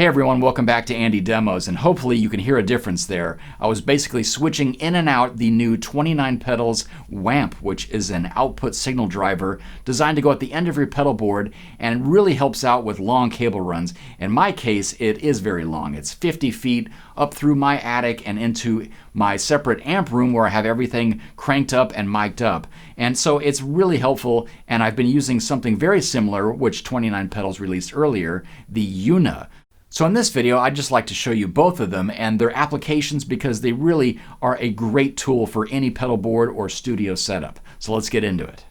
Hey everyone, welcome back to AndyDemos, and hopefully you can hear a difference there. I was basically switching in and out the new 29 pedals OAMP, which is an output signal driver designed to go at the end of your pedal board and really helps out with long cable runs. In my case, it is very long. It's 50 feet up through my attic and into my separate amp room where I have everything cranked up and mic'd up. And so it's really helpful, and I've been using something very similar, which 29 pedals released earlier, the EUNA. So in this video, I'd just like to show you both of them and their applications because they really are a great tool for any pedal board or studio setup. So let's get into it.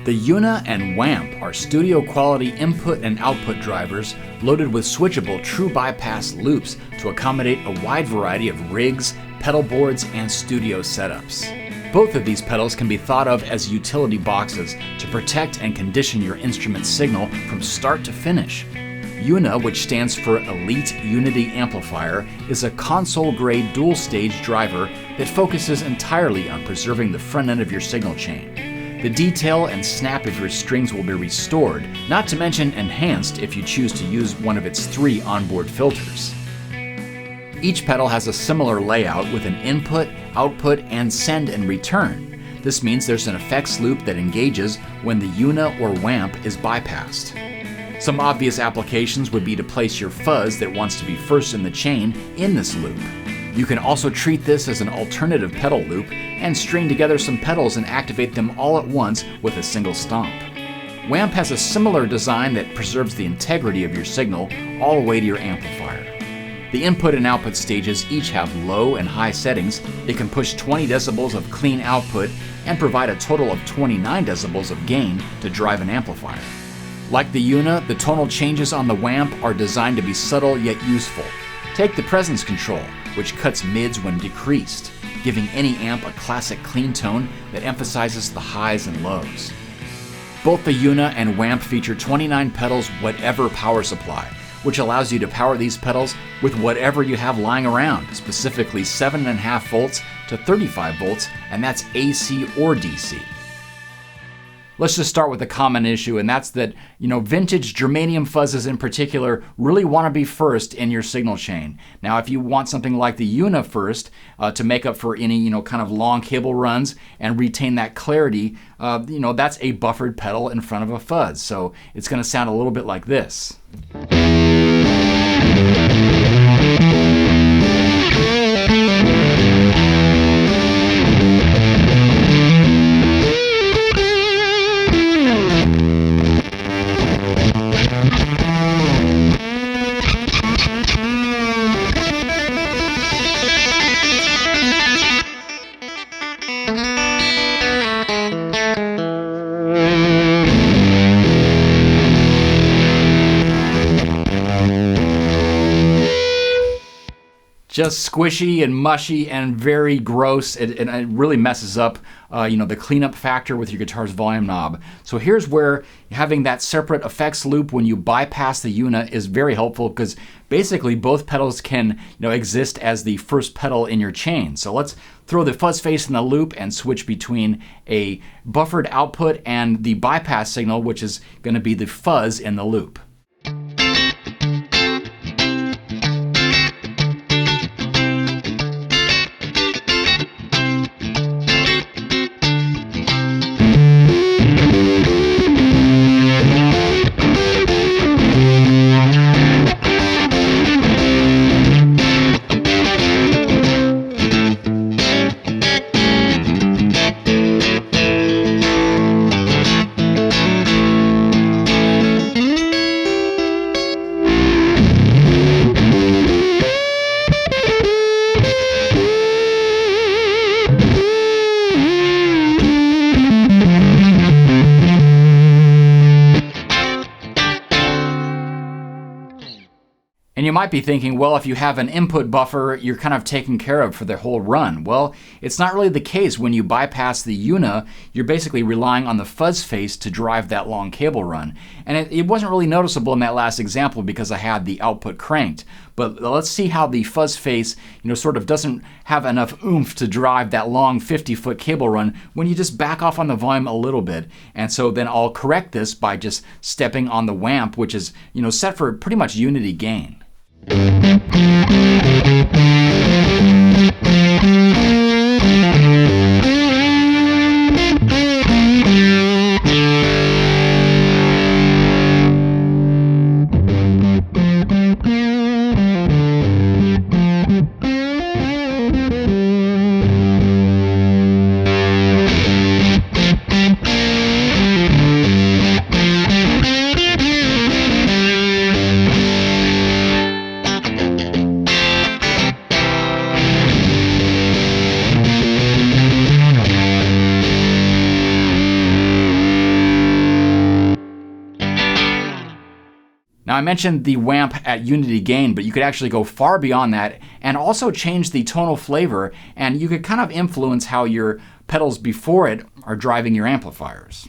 The EUNA and OAMP are studio quality input and output drivers loaded with switchable true bypass loops to accommodate a wide variety of rigs, pedal boards, and studio setups. Both of these pedals can be thought of as utility boxes to protect and condition your instrument signal from start to finish. EUNA, which stands for Elite Unity Amplifier, is a console-grade dual-stage driver that focuses entirely on preserving the front end of your signal chain. The detail and snap of your strings will be restored, not to mention enhanced if you choose to use one of its 3 onboard filters. Each pedal has a similar layout with an input, output, and send and return. This means there's an effects loop that engages when the EUNA or OAMP is bypassed. Some obvious applications would be to place your fuzz that wants to be first in the chain in this loop. You can also treat this as an alternative pedal loop and string together some pedals and activate them all at once with a single stomp. OAMP has a similar design that preserves the integrity of your signal all the way to your amplifier. The input and output stages each have low and high settings. It can push 20 decibels of clean output and provide a total of 29 decibels of gain to drive an amplifier. Like the EUNA, the tonal changes on the OAMP are designed to be subtle yet useful. Take the presence control, which cuts mids when decreased, giving any amp a classic clean tone that emphasizes the highs and lows. Both the EUNA and OAMP feature 29 pedals whatever power supply, which allows you to power these pedals with whatever you have lying around, specifically 7.5 volts to 35 volts, and that's AC or DC. Let's just start with a common issue, and that's that, vintage Germanium fuzzes in particular really want to be first in your signal chain. Now, if you want something like the EUNA first to make up for any, kind of long cable runs and retain that clarity, that's a buffered pedal in front of a fuzz. So it's going to sound a little bit like this. Just squishy and mushy and very gross, and it really messes up the cleanup factor with your guitar's volume knob. So here's where having that separate effects loop when you bypass the EUNA is very helpful, because basically both pedals can exist as the first pedal in your chain. So let's throw the fuzz face in the loop and switch between a buffered output and the bypass signal, which is going to be the fuzz in the loop. And you might be thinking, well, if you have an input buffer, you're kind of taken care of for the whole run. Well, it's not really the case. When you bypass the EUNA, you're basically relying on the fuzz face to drive that long cable run. And it wasn't really noticeable in that last example because I had the output cranked. But let's see how the fuzz face, sort of doesn't have enough oomph to drive that long 50-foot cable run when you just back off on the volume a little bit. And so then I'll correct this by just stepping on the OAMP, which is, set for pretty much unity gain. Now I mentioned the WAMP at unity gain, but you could actually go far beyond that and also change the tonal flavor, and you could kind of influence how your pedals before it are driving your amplifiers.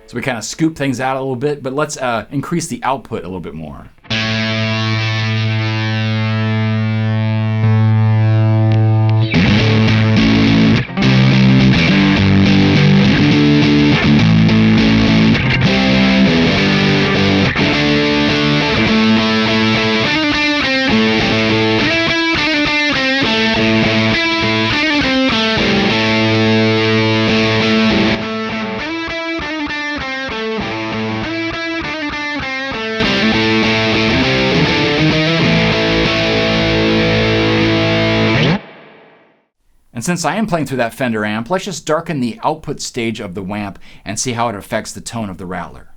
So we kind of scoop things out a little bit, but let's increase the output a little bit more. And since I am playing through that Fender amp, let's just darken the output stage of the WAMP and see how it affects the tone of the Rattler.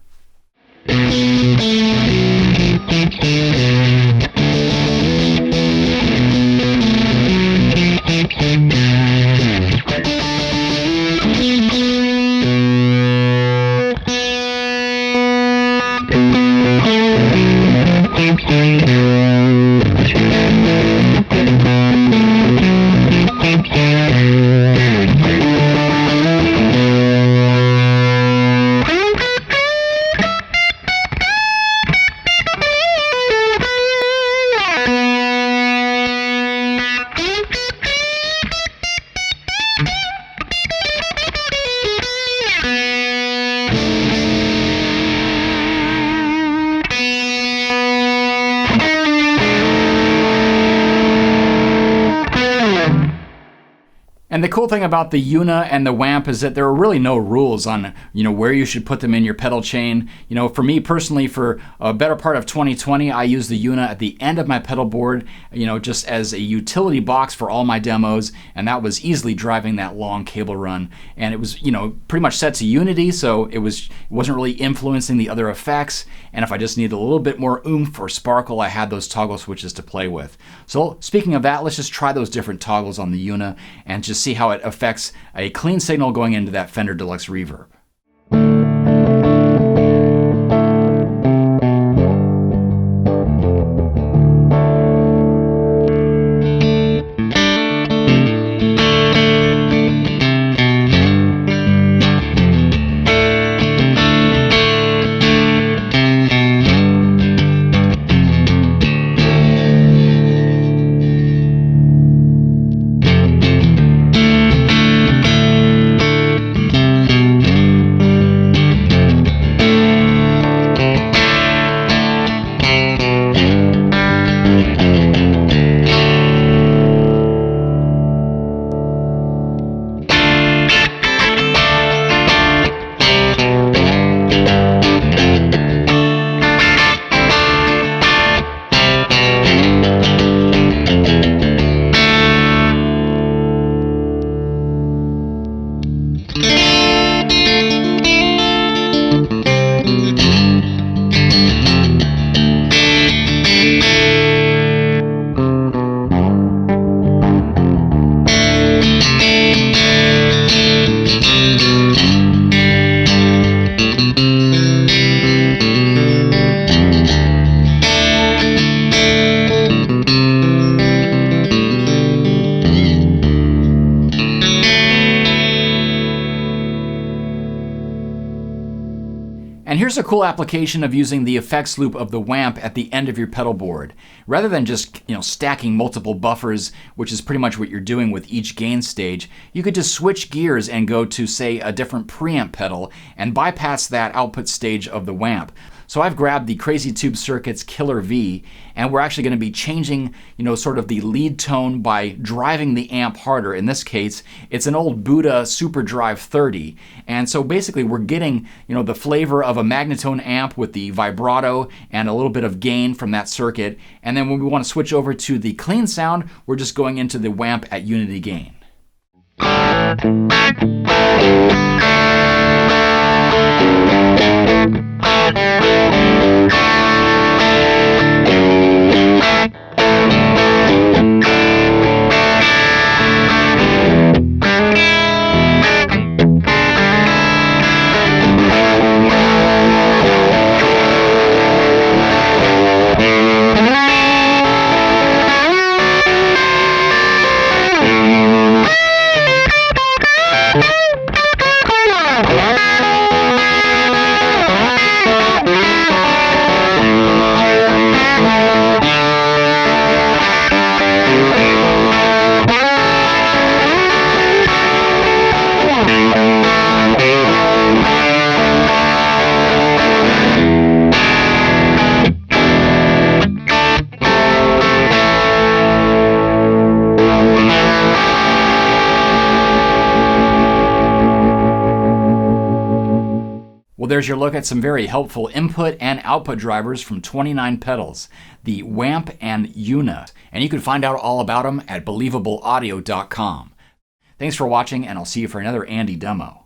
And the cool thing about the EUNA and the WAMP is that there are really no rules on, where you should put them in your pedal chain. For me personally, for a better part of 2020, I use the EUNA at the end of my pedal board, just as a utility box for all my demos, and that was easily driving that long cable run. And it was, pretty much set to unity, so it wasn't really influencing the other effects. And if I just needed a little bit more oomph or sparkle, I had those toggle switches to play with. So speaking of that, let's just try those different toggles on the EUNA and just see how it affects a clean signal going into that Fender Deluxe reverb. a cool application of using the effects loop of the WAMP at the end of your pedal board. Rather than just stacking multiple buffers, which is pretty much what you're doing with each gain stage, you could just switch gears and go to, say, a different preamp pedal and bypass that output stage of the WAMP. So I've grabbed the Crazy Tube Circuits Killer V, and we're actually going to be changing, sort of the lead tone by driving the amp harder. In this case, it's an old Buddha Super Drive 30. And so basically we're getting, the flavor of a Magnatone amp with the vibrato and a little bit of gain from that circuit. And then when we want to switch over to the clean sound, we're just going into the WAMP at unity gain. Well, there's your look at some very helpful input and output drivers from 29 pedals, the WAMP and EUNA, and you can find out all about them at believableaudio.com. Thanks for watching, and I'll see you for another Andy demo.